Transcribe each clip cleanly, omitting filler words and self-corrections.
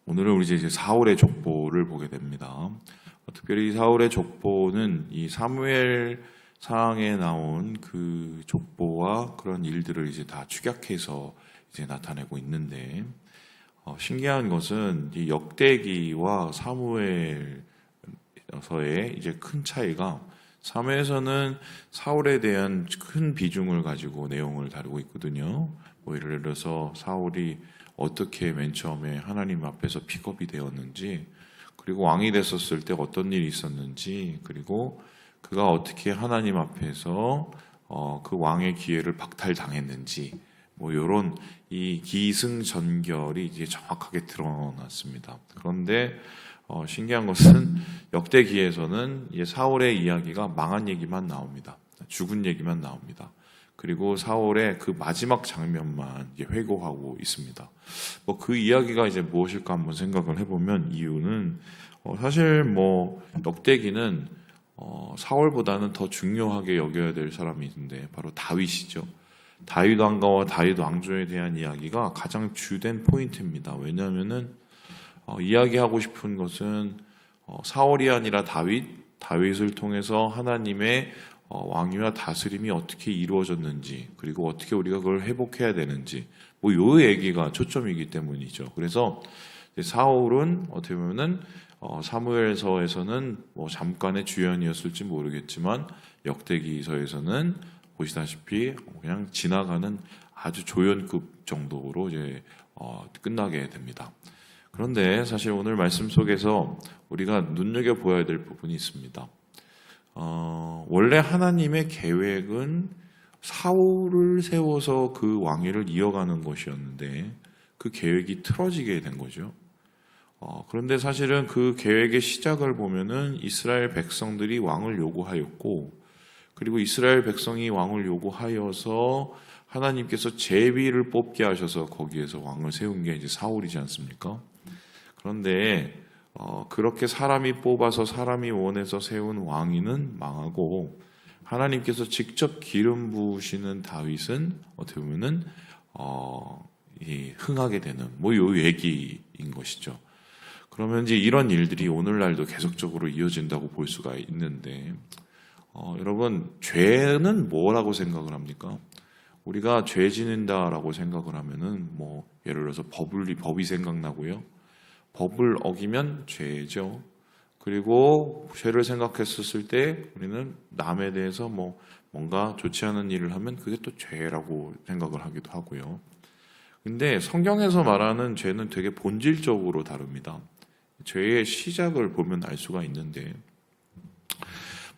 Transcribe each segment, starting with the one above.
오늘은 우리 이제 사울의 족보를 보게 됩니다. 특별히 사울의 족보는 이 사무엘 상에 나온 그 족보와 그런 일들을 이제 다 축약해서 이제 나타내고 있는데, 신기한 것은 이 역대기와 사무엘서의 이제 큰 차이가, 사무엘서는 사울에 대한 큰 비중을 가지고 내용을 다루고 있거든요. 뭐 예를 들어서 사울이 어떻게 맨 처음에 하나님 앞에서 픽업이 되었는지, 그리고 왕이 됐었을 때 어떤 일이 있었는지, 그리고 그가 어떻게 하나님 앞에서 그 왕의 기회를 박탈당했는지, 뭐 이런 이 기승전결이 이제 정확하게 드러났습니다. 그런데 신기한 것은 역대기에서는 사울의 이야기가 망한 얘기만 나옵니다. 죽은 얘기만 나옵니다. 그리고 사울의 그 마지막 장면만 회고하고 있습니다. 뭐 그 이야기가 이제 무엇일까 한번 생각을 해보면, 이유는 사실 뭐 역대기는 사울보다는 더 중요하게 여겨야 될 사람이 있는데 바로 다윗이죠. 다윗 왕가와 다윗 왕조에 대한 이야기가 가장 주된 포인트입니다. 왜냐하면은 이야기하고 싶은 것은 사울이 아니라 다윗을 통해서 하나님의 왕위와 다스림이 어떻게 이루어졌는지, 그리고 어떻게 우리가 그걸 회복해야 되는지, 뭐 요 얘기가 초점이기 때문이죠. 그래서 사울은 어떻게 보면은 사무엘서에서는 뭐 잠깐의 주연이었을지 모르겠지만 역대기서에서는 보시다시피 그냥 지나가는 아주 조연급 정도로 이제 끝나게 됩니다. 그런데 사실 오늘 말씀 속에서 우리가 눈여겨보아야 될 부분이 있습니다. 원래 하나님의 계획은 사울을 세워서 그 왕위를 이어가는 것이었는데 그 계획이 틀어지게 된 거죠. 그런데 사실은 그 계획의 시작을 보면은 이스라엘 백성들이 왕을 요구하였고, 그리고 이스라엘 백성이 왕을 요구하여서 하나님께서 제비를 뽑게 하셔서 거기에서 왕을 세운 게 이제 사울이지 않습니까? 그런데 그렇게 사람이 뽑아서 사람이 원해서 세운 왕위는 망하고, 하나님께서 직접 기름 부으시는 다윗은 어떻게 보면은 흥하게 되는 뭐 요 얘기인 것이죠. 그러면 이제 이런 일들이 오늘날도 계속적으로 이어진다고 볼 수가 있는데, 여러분, 죄는 뭐라고 생각을 합니까? 우리가 죄 지는다라고 생각을 하면은 뭐 예를 들어서 법이 생각나고요. 법을 어기면 죄죠. 그리고 죄를 생각했었을 때 우리는 남에 대해서 뭔가 좋지 않은 일을 하면 그게 또 죄라고 생각을 하기도 하고요. 근데 성경에서 말하는 죄는 되게 본질적으로 다릅니다. 죄의 시작을 보면 알 수가 있는데,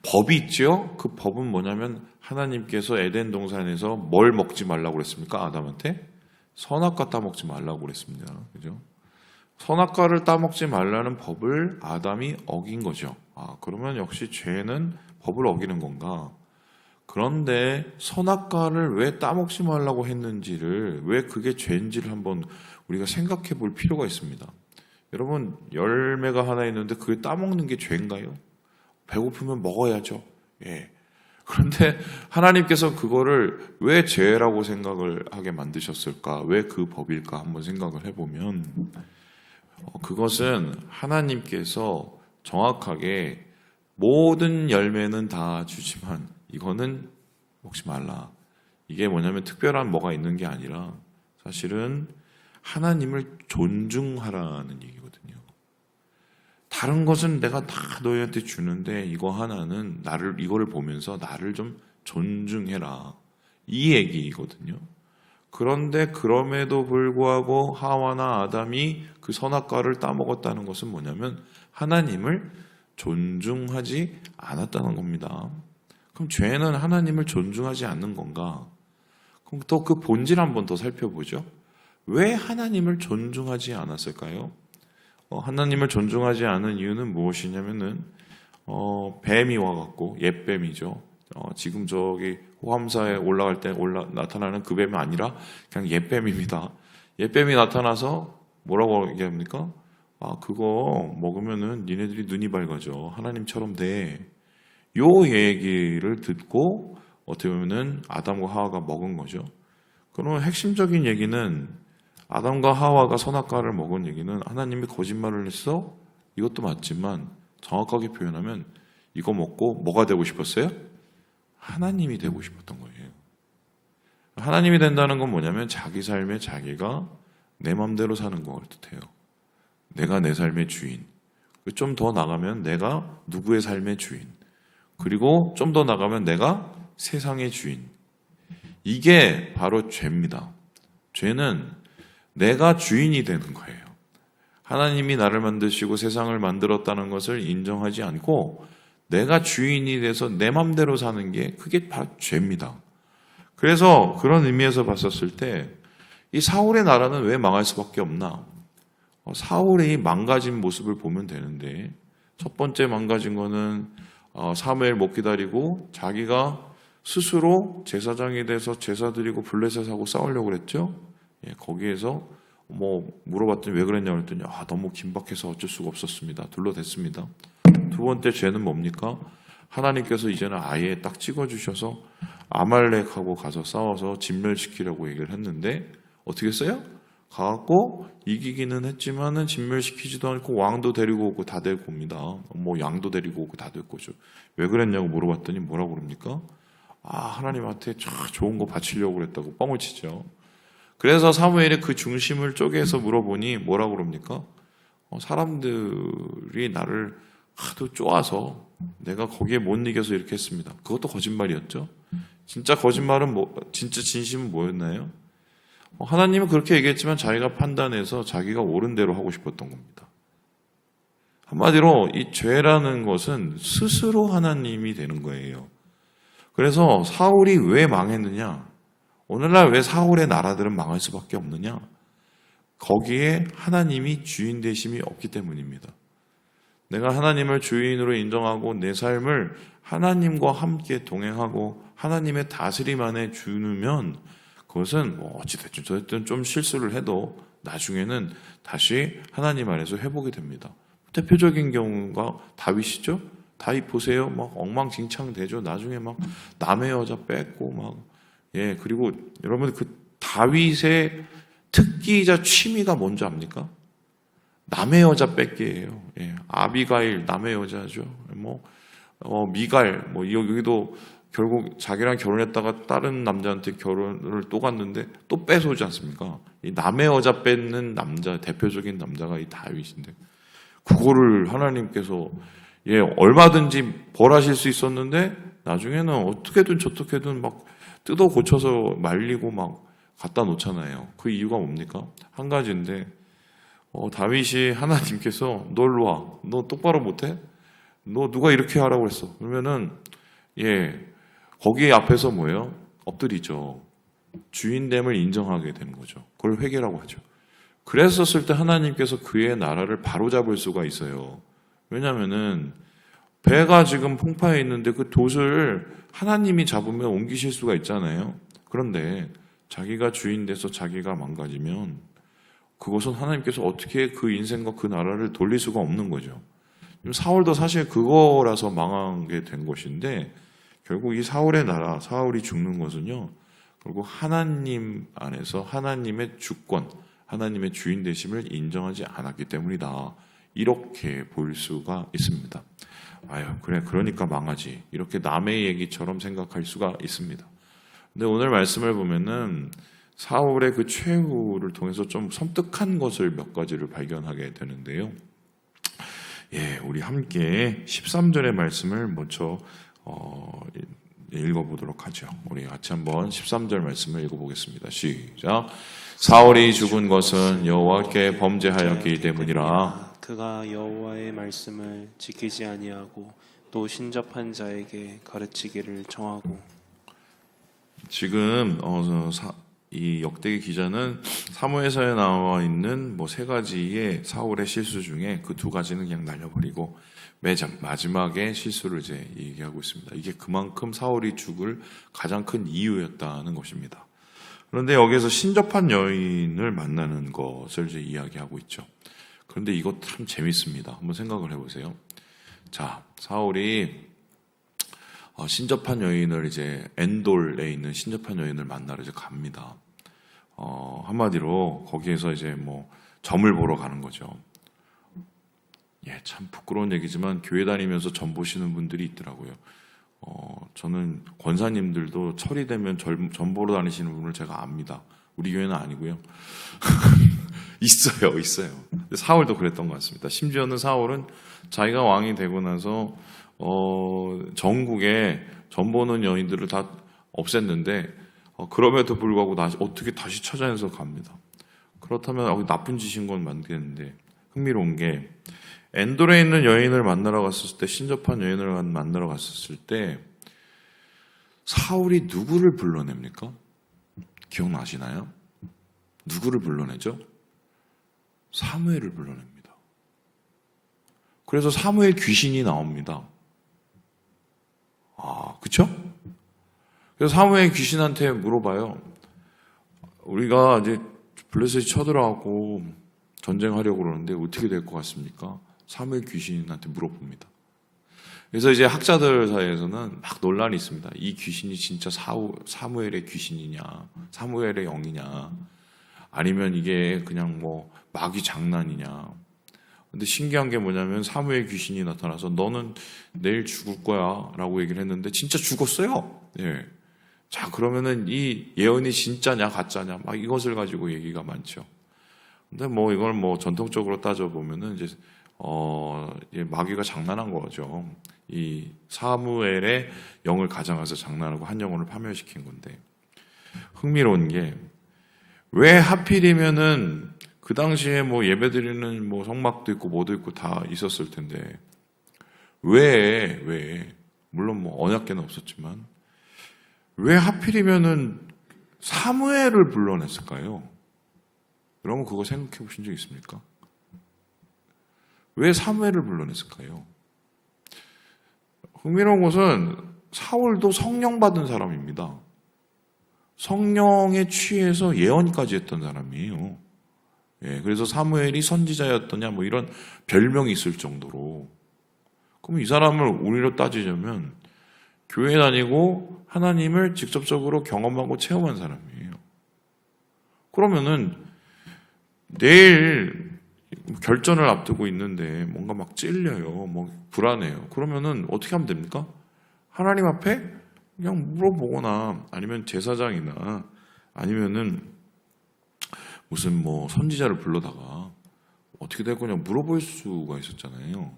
법이 있죠? 그 법은 뭐냐면 하나님께서 에덴 동산에서 뭘 먹지 말라고 그랬습니까? 아담한테? 선악과 따먹지 말라고 그랬습니다. 그죠? 선악과를 따먹지 말라는 법을 아담이 어긴 거죠. 그러면 역시 죄는 법을 어기는 건가? 그런데 선악과를 왜 따먹지 말라고 했는지를, 왜 그게 죄인지를 한번 우리가 생각해 볼 필요가 있습니다. 여러분, 열매가 하나 있는데 그게 따먹는 게 죄인가요? 배고프면 먹어야죠. 예. 그런데 하나님께서 그거를 왜 죄라고 생각을 하게 만드셨을까? 왜 그 법일까? 한번 생각을 해보면, 그것은 하나님께서 정확하게 모든 열매는 다 주지만 이거는 먹지 말라. 이게 뭐냐면 특별한 뭐가 있는 게 아니라 사실은 하나님을 존중하라는 얘기거든요. 다른 것은 내가 다 너희한테 주는데 이거 하나는 이거를 보면서 나를 좀 존중해라. 이 얘기거든요. 그런데 그럼에도 불구하고 하와나 아담이 그 선악과를 따먹었다는 것은 뭐냐면 하나님을 존중하지 않았다는 겁니다. 그럼 죄는 하나님을 존중하지 않는 건가? 그럼 또 그 본질 한번 더 살펴보죠. 왜 하나님을 존중하지 않았을까요? 하나님을 존중하지 않은 이유는 무엇이냐면은 뱀이 와갖고, 옛뱀이죠. 지금 저기 호암사에 올라갈 때 나타나는 그 뱀이 아니라 그냥 옛뱀입니다. 옛뱀이 나타나서 뭐라고 얘기합니까? 그거 먹으면은 니네들이 눈이 밝아져. 하나님처럼 돼. 요 얘기를 듣고 어떻게 보면은 아담과 하와가 먹은 거죠. 그러면 핵심적인 얘기는 아담과 하와가 선악과를 먹은 얘기는 하나님이 거짓말을 했어? 이것도 맞지만 정확하게 표현하면 이거 먹고 뭐가 되고 싶었어요? 하나님이 되고 싶었던 거예요. 하나님이 된다는 건 뭐냐면 자기 삶에 자기가 내 맘대로 사는 걸 뜻해요. 내가 내 삶의 주인. 좀 더 나가면 내가 누구의 삶의 주인. 그리고 좀 더 나가면 내가 세상의 주인. 이게 바로 죄입니다. 죄는 내가 주인이 되는 거예요. 하나님이 나를 만드시고 세상을 만들었다는 것을 인정하지 않고 내가 주인이 돼서 내 맘대로 사는 게 그게 바로 죄입니다. 그래서 그런 의미에서 봤었을 때 이 사울의 나라는 왜 망할 수밖에 없나? 사울의 망가진 모습을 보면 되는데 첫 번째 망가진 거는 사무엘 못 기다리고 자기가 스스로 제사장이 돼서 제사 드리고 블레셋하고 싸우려고 그랬죠. 예, 거기에서 물어봤더니 왜 그랬냐고 그랬더니 너무 긴박해서 어쩔 수가 없었습니다. 둘러댔습니다. 두 번째 죄는 뭡니까? 하나님께서 이제는 아예 딱 찍어주셔서 아말렉하고 가서 싸워서 진멸시키려고 얘기를 했는데 어떻게 했어요? 가갖고 이기기는 했지만은 진멸시키지도 않고 왕도 데리고 오고 다 데리고 옵니다. 양도 데리고 오고 다 데리고 오죠. 왜 그랬냐고 물어봤더니 뭐라고 그럽니까? 하나님한테 좋은 거 바치려고 그랬다고 뻥을 치죠. 그래서 사무엘이 그 중심을 쪼개서 물어보니 뭐라고 그럽니까? 사람들이 나를 하도 쪼아서 내가 거기에 못 이겨서 이렇게 했습니다. 그것도 거짓말이었죠. 진짜 거짓말은 진짜 진심은 뭐였나요? 하나님은 그렇게 얘기했지만 자기가 판단해서 자기가 옳은 대로 하고 싶었던 겁니다. 한마디로 이 죄라는 것은 스스로 하나님이 되는 거예요. 그래서 사울이 왜 망했느냐? 오늘날 왜 사울의 나라들은 망할 수밖에 없느냐? 거기에 하나님이 주인 되심이 없기 때문입니다. 내가 하나님을 주인으로 인정하고 내 삶을 하나님과 함께 동행하고 하나님의 다스림 안에 주면 그것은 어찌됐든 저쨌든 좀 실수를 해도 나중에는 다시 하나님 안에서 회복이 됩니다. 대표적인 경우가 다윗이죠. 다윗 보세요. 엉망진창 되죠. 나중에 남의 여자 뺏고 그리고 여러분 그 다윗의 특기이자 취미가 뭔지 압니까? 남의 여자 뺏기예요. 아비가일 남의 여자죠. 미갈 여기도 결국 자기랑 결혼했다가 다른 남자한테 결혼을 또 갔는데 또 뺏어오지 않습니까? 이 남의 여자 뺏는 남자 대표적인 남자가 이 다윗인데 그거를 하나님께서 얼마든지 벌하실 수 있었는데 나중에는 어떻게든 저떻게든 뜯어 고쳐서 말리고 갖다 놓잖아요. 그 이유가 뭡니까? 한 가지인데 다윗이 하나님께서 너 일로 와. 너 똑바로 못해? 너 누가 이렇게 하라고 했어? 그러면은 거기 앞에서 뭐예요? 엎드리죠. 주인됨을 인정하게 되는 거죠. 그걸 회개라고 하죠. 그랬었을 때 하나님께서 그의 나라를 바로잡을 수가 있어요. 왜냐하면은 배가 지금 풍파에 있는데 그 돛을 하나님이 잡으면 옮기실 수가 있잖아요. 그런데 자기가 주인 돼서 자기가 망가지면 그것은 하나님께서 어떻게 그 인생과 그 나라를 돌릴 수가 없는 거죠. 사울도 사실 그거라서 망하게 된 것인데 결국 이 사울의 나라, 사울이 죽는 것은요. 결국 하나님 안에서 하나님의 주권, 하나님의 주인 되심을 인정하지 않았기 때문이다. 이렇게 볼 수가 있습니다. 그래, 그러니까 망하지. 이렇게 남의 얘기처럼 생각할 수가 있습니다. 근데 오늘 말씀을 보면은 사울의 그 최후를 통해서 좀 섬뜩한 것을 몇 가지를 발견하게 되는데요. 우리 함께 13절의 말씀을 먼저 읽어보도록 하죠. 우리 같이 한번 13절 말씀을 읽어보겠습니다. 시작. 사울이 죽은 것은 여호와께 범죄하였기 때문이라. 그가 여호와의 말씀을 지키지 아니하고 또 신접한 자에게 가르치기를 정하고. 지금 이 역대기 기자는 사무엘서에 나와 있는 세 가지의 사울의 실수 중에 그 두 가지는 그냥 날려버리고 마지막에 실수를 이제 얘기하고 있습니다. 이게 그만큼 사울이 죽을 가장 큰 이유였다는 것입니다. 그런데 여기에서 신접한 여인을 만나는 것을 이제 이야기하고 있죠. 그런데 이거 참 재밌습니다. 한번 생각을 해보세요. 자, 사울이 신접한 여인을 이제 엔돌에 있는 신접한 여인을 만나러 이제 갑니다. 한마디로 거기에서 이제 뭐 점을 보러 가는 거죠. 예, 참 부끄러운 얘기지만 교회 다니면서 점 보시는 분들이 있더라고요. 저는 권사님들도 철이 되면 점 보러 다니시는 분을 제가 압니다. 우리 교회는 아니고요. 있어요. 사울도 그랬던 것 같습니다. 심지어는 사울은 자기가 왕이 되고 나서 전국에 점 보는 여인들을 다 없앴는데 그럼에도 불구하고 어떻게 다시 찾아내서 갑니다. 그렇다면 나쁜 짓인 건 맞겠는데 흥미로운 게 엔돌에 있는 여인을 만나러 갔을 때 신접한 여인을 만나러 갔었을 때 사울이 누구를 불러냅니까? 기억나시나요? 누구를 불러내죠? 사무엘을 불러냅니다. 그래서 사무엘 귀신이 나옵니다. 그쵸? 그래서 사무엘 귀신한테 물어봐요. 우리가 이제 블레셋이 쳐들어가고 전쟁하려고 그러는데 어떻게 될 것 같습니까? 사무엘 귀신한테 물어봅니다. 그래서 이제 학자들 사이에서는 막 논란이 있습니다. 이 귀신이 진짜 사무엘의 귀신이냐, 사무엘의 영이냐, 아니면 이게 그냥 뭐 마귀 장난이냐. 근데 신기한 게 뭐냐면 사무엘 귀신이 나타나서 너는 내일 죽을 거야 라고 얘기를 했는데 진짜 죽었어요. 예. 자, 그러면은 이 예언이 진짜냐 가짜냐 막 이것을 가지고 얘기가 많죠. 근데 뭐 이걸 뭐 전통적으로 따져보면은 이제 마귀가 장난한 거죠. 이 사무엘의 영을 가져가서 장난하고 한 영혼을 파멸시킨 건데 흥미로운 게 왜 하필이면은 그 당시에 뭐 예배드리는 뭐 성막도 있고 뭐도 있고 다 있었을 텐데 왜 물론 뭐 언약궤는 없었지만 왜 하필이면은 사무엘을 불러냈을까요? 여러분 그거 생각해 보신 적 있습니까? 왜 사무엘을 불러냈을까요? 흥미로운 것은 사울도 성령 받은 사람입니다. 성령에 취해서 예언까지 했던 사람이에요. 예, 그래서 사무엘이 선지자였더냐 뭐 이런 별명이 있을 정도로. 그럼 이 사람을 우리로 따지자면 교회 다니고 하나님을 직접적으로 경험하고 체험한 사람이에요. 그러면은 내일 결전을 앞두고 있는데 뭔가 막 찔려요. 뭐 불안해요. 그러면은 어떻게 하면 됩니까? 하나님 앞에 그냥 물어보거나 아니면 제사장이나 아니면은 무슨 뭐 선지자를 불러다가 어떻게 될 거냐 물어볼 수가 있었잖아요.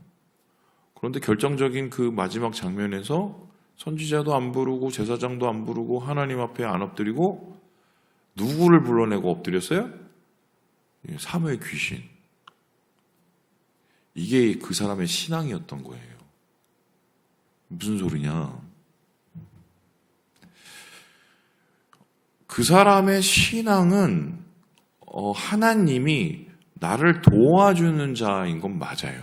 그런데 결정적인 그 마지막 장면에서 선지자도 안 부르고 제사장도 안 부르고 하나님 앞에 안 엎드리고 누구를 불러내고 엎드렸어요? 사무엘 귀신. 이게 그 사람의 신앙이었던 거예요. 무슨 소리냐? 그 사람의 신앙은 하나님이 나를 도와주는 자인 건 맞아요.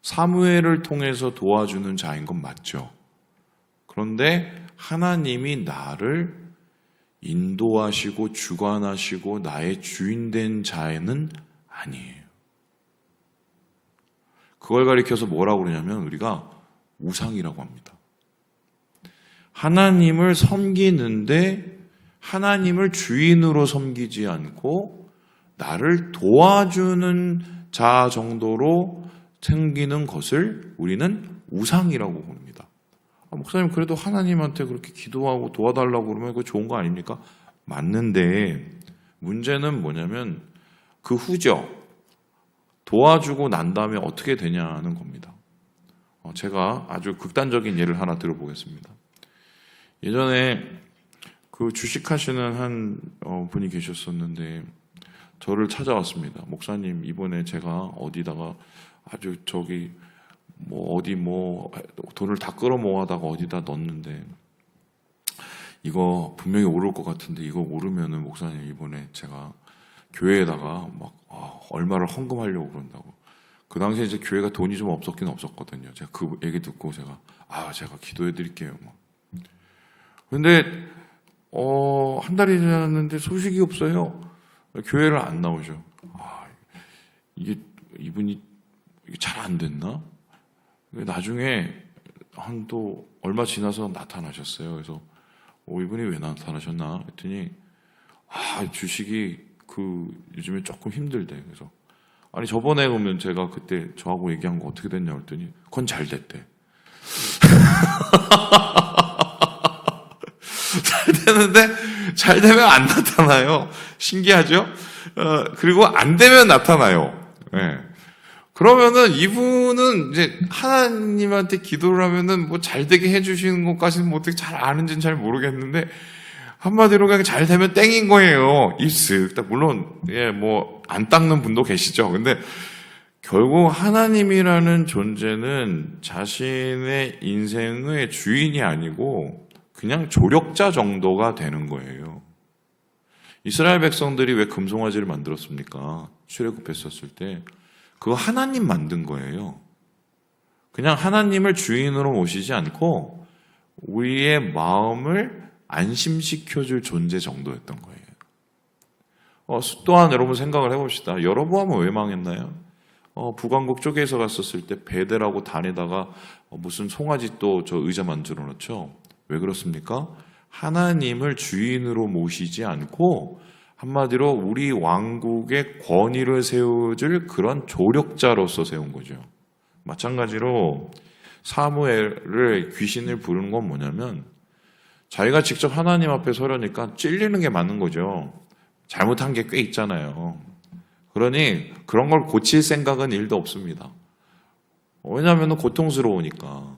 사무엘을 통해서 도와주는 자인 건 맞죠. 그런데 하나님이 나를 인도하시고 주관하시고 나의 주인된 자는 아니에요. 그걸 가리켜서 뭐라고 그러냐면 우리가 우상이라고 합니다. 하나님을 섬기는데 하나님을 주인으로 섬기지 않고 나를 도와주는 자 정도로 생기는 것을 우리는 우상이라고 부릅니다. 목사님 그래도 하나님한테 그렇게 기도하고 도와달라고 그러면 그거 좋은 거 아닙니까? 맞는데 문제는 뭐냐면 그 후죠. 도와주고 난 다음에 어떻게 되냐는 겁니다. 제가 아주 극단적인 예를 하나 들어보겠습니다. 예전에 그 주식하시는 한 분이 계셨었는데 저를 찾아왔습니다. 목사님 이번에 제가 어디다가 아주 저기 뭐 어디 뭐 돈을 다 끌어모아다가 어디다 넣었는데 이거 분명히 오를 것 같은데 이거 오르면은 목사님 이번에 제가 교회에다가 막 얼마를 헌금하려고 그런다고. 그 당시에 이제 교회가 돈이 좀 없었긴 없었거든요. 제가 그 얘기 듣고 제가 기도해 드릴게요. 근데 한 달이 지났는데 소식이 없어요. 교회를 안 나오죠. 이게 이분이 잘 안 됐나? 나중에 한 또 얼마 지나서 나타나셨어요. 그래서 이분이 왜 나타나셨나 했더니 주식이 요즘에 조금 힘들대. 그래서 아니 저번에 오면 제가 그때 저하고 얘기한 거 어떻게 됐냐 그랬더니 그건 잘 됐대. 잘 되는데 잘 되면 안 나타나요. 신기하죠? 그리고 안 되면 나타나요. 네. 그러면은 이분은 이제 하나님한테 기도를 하면은 뭐 잘 되게 해주시는 것까지는 뭐 어떻게 잘 아는지는 잘 모르겠는데 한마디로 그냥 잘 되면 땡인 거예요. 입스. 물론 뭐 안 닦는 분도 계시죠. 근데 결국 하나님이라는 존재는 자신의 인생의 주인이 아니고 그냥 조력자 정도가 되는 거예요. 이스라엘 백성들이 왜 금송아지를 만들었습니까? 출애굽했었을 때 그거 하나님 만든 거예요. 그냥 하나님을 주인으로 모시지 않고 우리의 마음을 안심시켜줄 존재 정도였던 거예요. 또한 여러분 생각을 해봅시다. 여로보암은 왜 망했나요? 북왕국 쪽에서 갔었을 때 베델하고 단에다가 무슨 송아지 또 저 의자 만들어 놓죠. 왜 그렇습니까? 하나님을 주인으로 모시지 않고 한마디로 우리 왕국의 권위를 세워줄 그런 조력자로서 세운 거죠. 마찬가지로 사무엘을 귀신을 부르는 건 뭐냐면 자기가 직접 하나님 앞에 서려니까 찔리는 게 맞는 거죠. 잘못한 게 꽤 있잖아요. 그러니 그런 걸 고칠 생각은 일도 없습니다. 왜냐하면 고통스러우니까.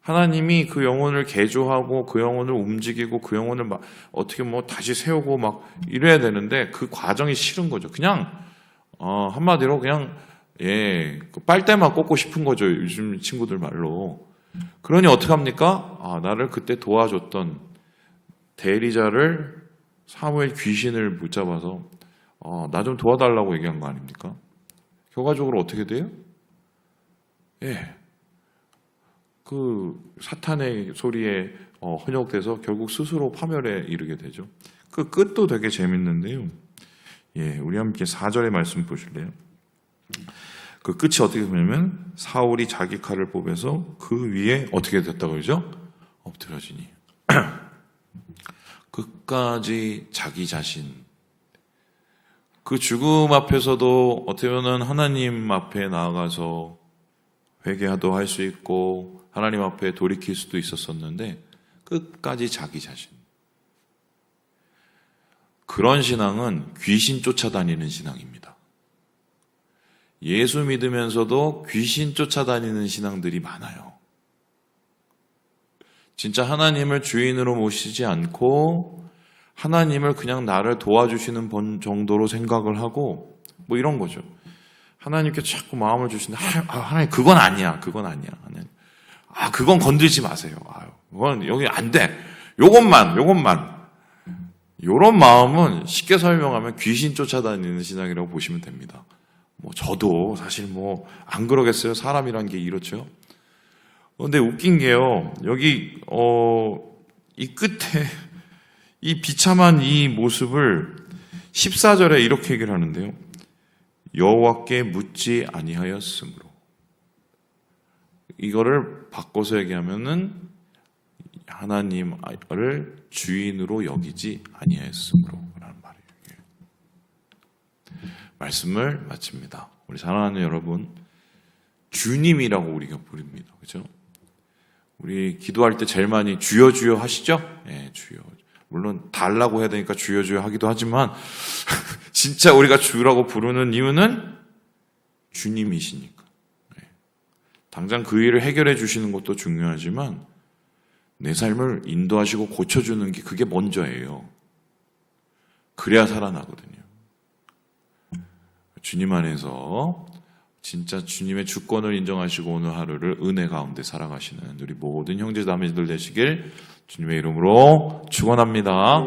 하나님이 그 영혼을 개조하고 그 영혼을 움직이고 그 영혼을 막 어떻게 뭐 다시 세우고 막 이래야 되는데 그 과정이 싫은 거죠. 그냥 한마디로 그냥 빨대만 꽂고 싶은 거죠. 요즘 친구들 말로. 그러니 어떻게 합니까? 나를 그때 도와줬던 대리자를 사무엘 귀신을 붙잡아서 나 좀 도와달라고 얘기한 거 아닙니까? 결과적으로 어떻게 돼요? 그 사탄의 소리에 현혹돼서 결국 스스로 파멸에 이르게 되죠. 그 끝도 되게 재밌는데요. 우리 함께 4절의 말씀 보실래요? 그 끝이 어떻게 보냐면 사울이 자기 칼을 뽑아서 그 위에 어떻게 됐다고 그러죠? 엎드려지니. 끝까지 자기 자신. 그 죽음 앞에서도 어떻게 보면 하나님 앞에 나아가서 회개도 할 수 있고 하나님 앞에 돌이킬 수도 있었었는데 끝까지 자기 자신. 그런 신앙은 귀신 쫓아다니는 신앙입니다. 예수 믿으면서도 귀신 쫓아다니는 신앙들이 많아요. 진짜 하나님을 주인으로 모시지 않고 하나님을 그냥 나를 도와주시는 정도로 생각을 하고 뭐 이런 거죠. 하나님께 자꾸 마음을 주시는데 하나님 그건 아니야. 그건 아니야. 그건 건들지 마세요. 그건 여기 안 돼. 요것만. 요런 마음은 쉽게 설명하면 귀신 쫓아다니는 신앙이라고 보시면 됩니다. 뭐 저도 사실 뭐 안 그러겠어요. 사람이란 게 이렇죠. 근데 웃긴 게요. 여기 이 끝에 이 비참한 이 모습을 14절에 이렇게 얘기를 하는데요. 여호와께 묻지 아니하였으므로. 이거를 바꿔서 얘기하면은 하나님을 주인으로 여기지 아니하였으므로 라는 말이에요. 말씀을 마칩니다. 우리 사랑하는 여러분, 주님이라고 우리가 부릅니다. 그렇죠? 우리 기도할 때 제일 많이 주여 주여 하시죠? 주여. 물론 달라고 해야 되니까 주여 주여 하기도 하지만 진짜 우리가 주라고 부르는 이유는 주님이시니까. 당장 그 일을 해결해 주시는 것도 중요하지만 내 삶을 인도하시고 고쳐주는 게 그게 먼저예요. 그래야 살아나거든요. 주님 안에서 진짜 주님의 주권을 인정하시고 오늘 하루를 은혜 가운데 살아가시는 우리 모든 형제 자매들 되시길 주님의 이름으로 축원합니다.